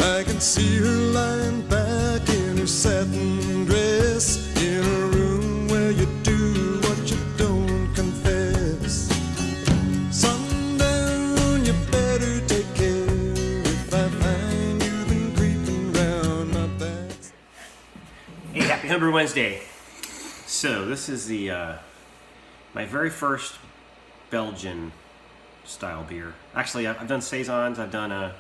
I can see her lying back in her satin dress, in a room where you do what you don't confess. Sundown, you better take care if I find you've been creeping round my back. Hey, happy Homebrew Wednesday. So this is the my very first Belgian style beer. Actually, I've done saisons. I've done a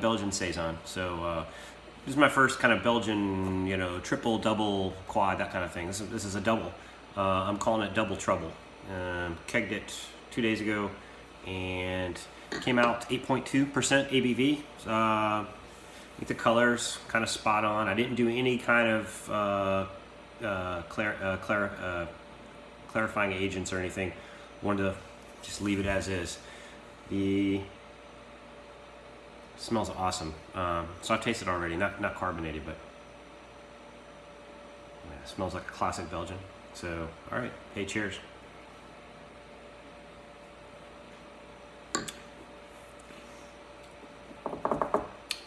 Belgian saison. So this is my first kind of Belgian, triple, double, quad, that kind of thing. This is a double. I'm calling it Double Trouble. Kegged it 2 days ago, and came out 8.2% ABV. I think the color's kind of spot on. I didn't do any kind of clarifying agents or anything. Wanted to just leave it as is. The smells awesome. So I've tasted it already, not carbonated, but yeah, it smells like a classic Belgian. So, all right, hey, cheers.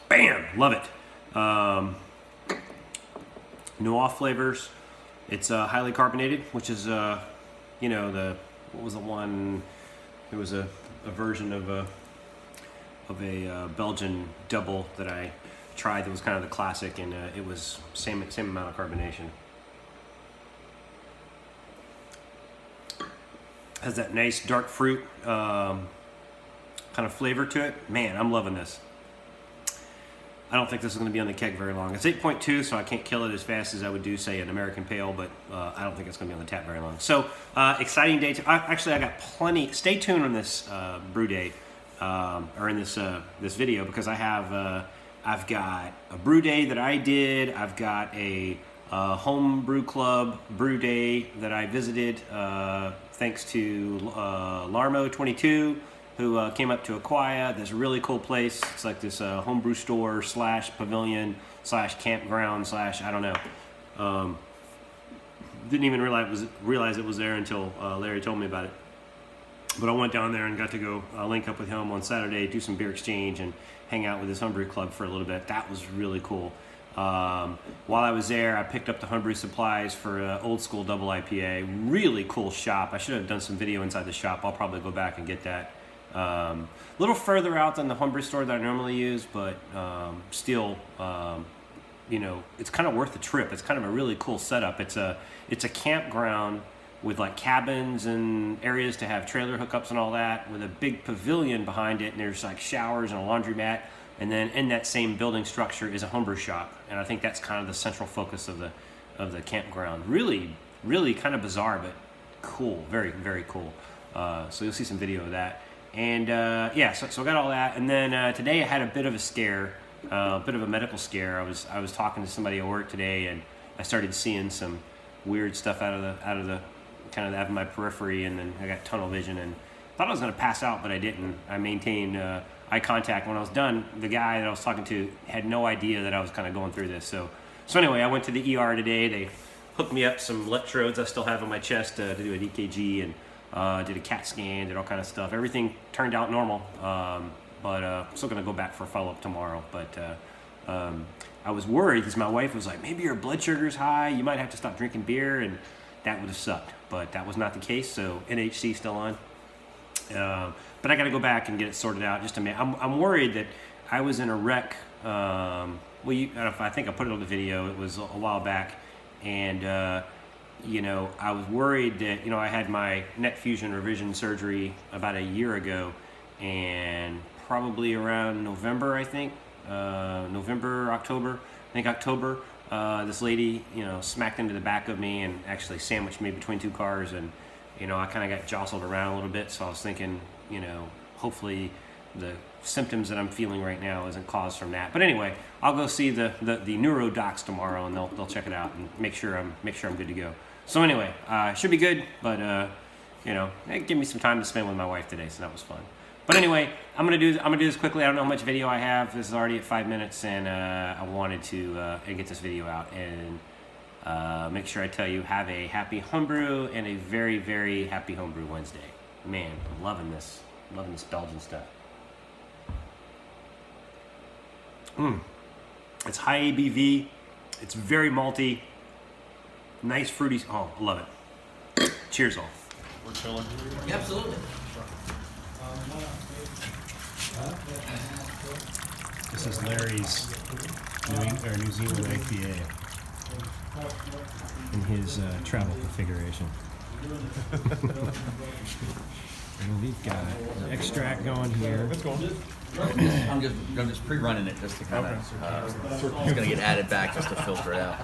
Bam, love it. No off flavors. It's highly carbonated, which is what was the one? There was a version of a Belgian double that I tried that was kind of the classic, and it was same amount of carbonation. Has that nice dark fruit kind of flavor to it. Man, I'm loving this. I don't think this is going to be on the keg very long. It's 8.2, so I can't kill it as fast as I would do, say, an American Pale, but I don't think it's going to be on the tap very long. So, exciting day. Actually, I got plenty. Stay tuned on this brew day, or in this video, because I've got a brew day that I did. I've got a home brew club brew day that I visited, thanks to Larmo22. Who came up to Aquia, this really cool place. It's like this homebrew store / pavilion / campground / I don't know. Didn't even realize it was there until Larry told me about it. But I went down there and got to go link up with him on Saturday, do some beer exchange, and hang out with his homebrew club for a little bit. That was really cool. While I was there, I picked up the homebrew supplies for Old School Double IPA. Really cool shop. I should have done some video inside the shop. I'll probably go back and get that. A little further out than the homebrew store that I normally use, but still, it's kind of worth the trip. It's kind of a really cool setup. It's a campground with like cabins and areas to have trailer hookups and all that, with a big pavilion behind it, and there's like showers and a laundromat. And then in that same building structure is a homebrew shop, and I think that's kind of the central focus of the campground. Really, really kind of bizarre, but cool. Very, very cool. So you'll see some video of that. And so I got all that, and then today I had a bit of a scare, a bit of a medical scare. I was talking to somebody at work today, and I started seeing some weird stuff out of my periphery, and then I got tunnel vision, and thought I was going to pass out, but I didn't. I maintained eye contact. When I was done, the guy that I was talking to had no idea that I was kind of going through this. So anyway, I went to the ER today. They hooked me up some electrodes I still have on my chest to do an EKG, and did a CAT scan, did all kind of stuff. Everything turned out normal, but I'm still going to go back for a follow-up tomorrow. But I was worried because my wife was like, maybe your blood sugar's high, you might have to stop drinking beer, and that would have sucked. But that was not the case, so NHC still on. But I got to go back and get it sorted out. Just a minute. I'm worried that I was in a wreck. I think I put it on the video. It was a while back, and I was worried that, I had my neck fusion revision surgery about a year ago, and probably around November, October, this lady, smacked into the back of me and actually sandwiched me between two cars, and, I kind of got jostled around a little bit, so I was thinking, hopefully the symptoms that I'm feeling right now isn't caused from that. But anyway, I'll go see the neuro docs tomorrow, and they'll check it out and make sure I'm good to go. So anyway, should be good, but it gave me some time to spend with my wife today, so that was fun. But anyway, I'm gonna do this quickly. I don't know how much video I have. This is already at 5 minutes, and I wanted to get this video out and make sure I tell you, have a happy homebrew and a very, very happy homebrew Wednesday. Man, I'm loving this Belgian stuff. It's high ABV. It's very malty. Nice fruity. Oh, I love it. Cheers, all. We're chilling. Yeah, absolutely. This is Larry's New Zealand IPA in his travel configuration. And we've got an extract going here. Let's go. I'm just pre-running it just to kind of. It's gonna get added back just to filter it out.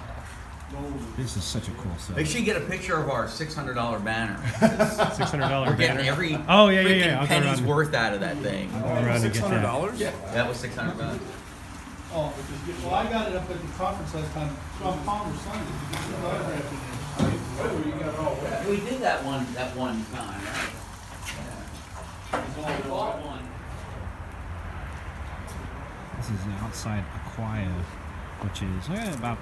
This is such a cool set. Make sure you get a picture of our $600 banner. $600 We're getting banner. every Oh yeah. freaking I'll go penny's around. worth out of that thing. I'll go around and get that. $600? Yeah, that was $600. Oh, well, I got it up at the conference last time, so I'm calling her son, did you get your autograph in there? Oh, you got it all wet. We did that one time, right? Yeah. I bought one. This is outside Aquia, which is about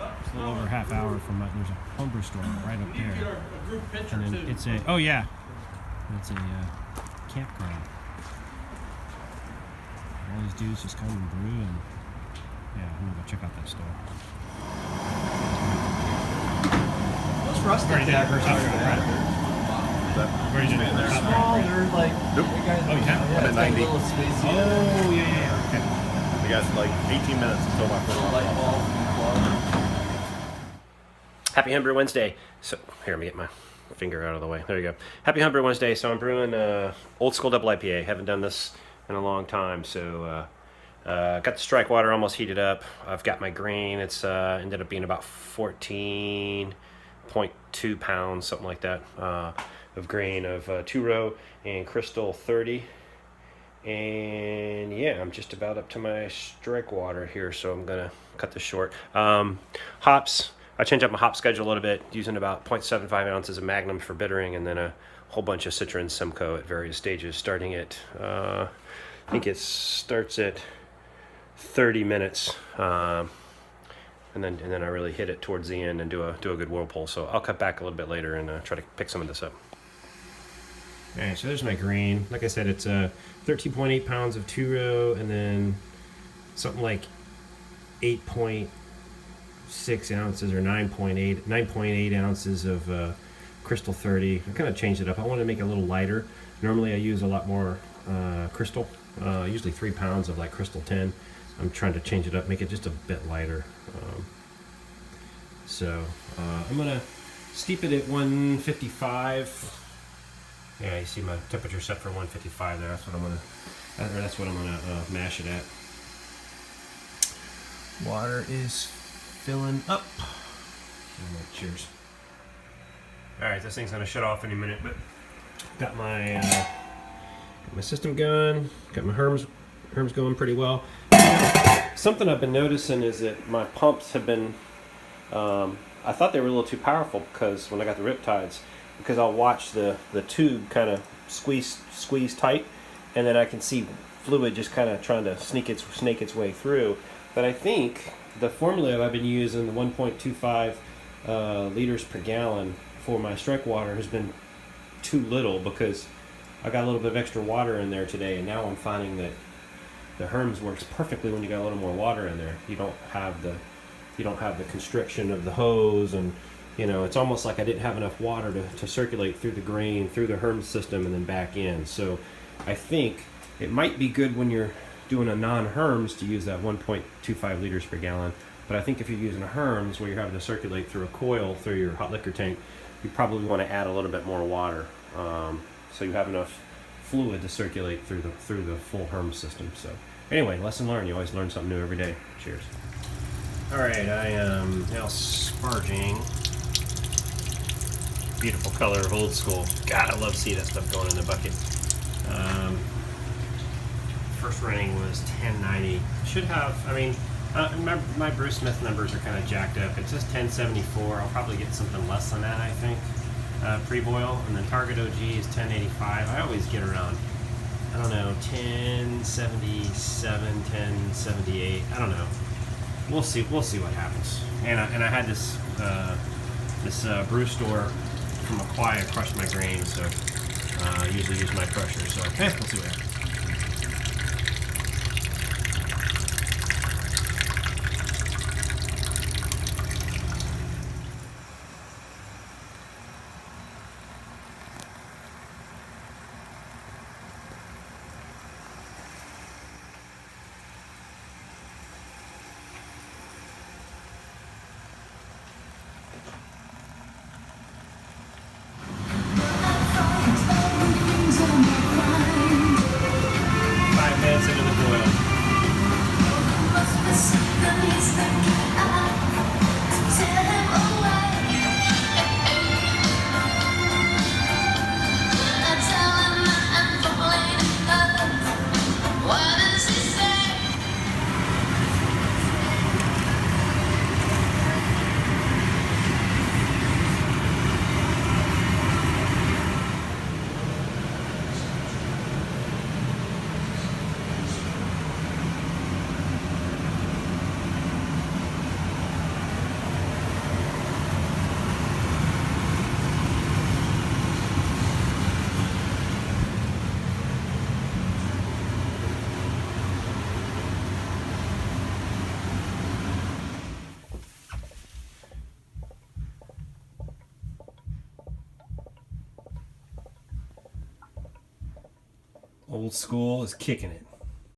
a little over half hour from there's a homebrew store right up You get there. a group picture And then too. it's it's a campground. All these dudes just come and brew, and yeah, I'm gonna go check out that store. Those rustic Already did our first daggers outro, are right? Where did you do They're small, they're like. Nope. Oh, you have? I'm at 90. Little spacey. Oh, yeah. Okay. I got like 18 minutes until my first Light bulb. Happy Homebrew Wednesday. So here, let me get my finger out of the way. There you go. Happy Homebrew Wednesday. So I'm brewing old school double IPA. Haven't done this in a long time. So got the strike water almost heated up. I've got my grain. It's ended up being about 14.2 pounds, something like that, of grain of 2-row and Crystal 30. And yeah, I'm just about up to my strike water here, so I'm gonna cut this short. Hops. I changed up my hop schedule a little bit, using about 0.75 ounces of Magnum for bittering, and then a whole bunch of Citra and Simcoe at various stages, starting at, I think it starts at 30 minutes, and then I really hit it towards the end and do a good whirlpool. So I'll cut back a little bit later and try to pick some of this up. All right, so there's my grain. Like I said, it's 13.8 pounds of 2-row, and then something like 8.6 ounces or 9.8 ounces of Crystal 30. I kind of changed it up. I wanted to make it a little lighter. Normally I use a lot more Crystal, usually 3 pounds of like Crystal 10. I'm trying to change it up, make it just a bit lighter. I'm gonna steep it at 155. Yeah, you see my temperature set for 155 there. That's what I'm gonna mash it at. Water is filling up. Cheers. All right, this thing's gonna shut off any minute, but got my system going. Got my herms going pretty well. Something I've been noticing is that my pumps have been. I thought they were a little too powerful because when I got the Riptides, because I'll watch the tube kind of squeeze tight, and then I can see fluid just kind of trying to snake its way through. But I think the formula I've been using, the 1.25 liters per gallon for my strike water, has been too little, because I got a little bit of extra water in there today, and now I'm finding that the Herms works perfectly when you got a little more water in there. You don't have the constriction of the hose, and it's almost like I didn't have enough water to circulate through the grain, through the Herms system, and then back in. So I think it might be good when you're doing a non-Herms to use that 1.25 liters per gallon. But I think if you're using a Herms where you're having to circulate through a coil through your hot liquor tank, you probably want to add a little bit more water, so you have enough fluid to circulate through the full Herms system. So anyway, lesson learned. You always learn something new every day. Cheers. All right, I am now sparging. Beautiful color of old school. God, I love to see that stuff going in the bucket. First running was 1090. Should have, my Brew Smith numbers are kind of jacked up. It says 1074. I'll probably get something less than that, I think, pre-boil. And then Target OG is 1085. I always get around, 1077, 1078. I don't know. We'll see what happens. And I had this brew store from Aquia crushed my grain, so I usually use my crusher. So we'll see what happens. Old school is kicking it.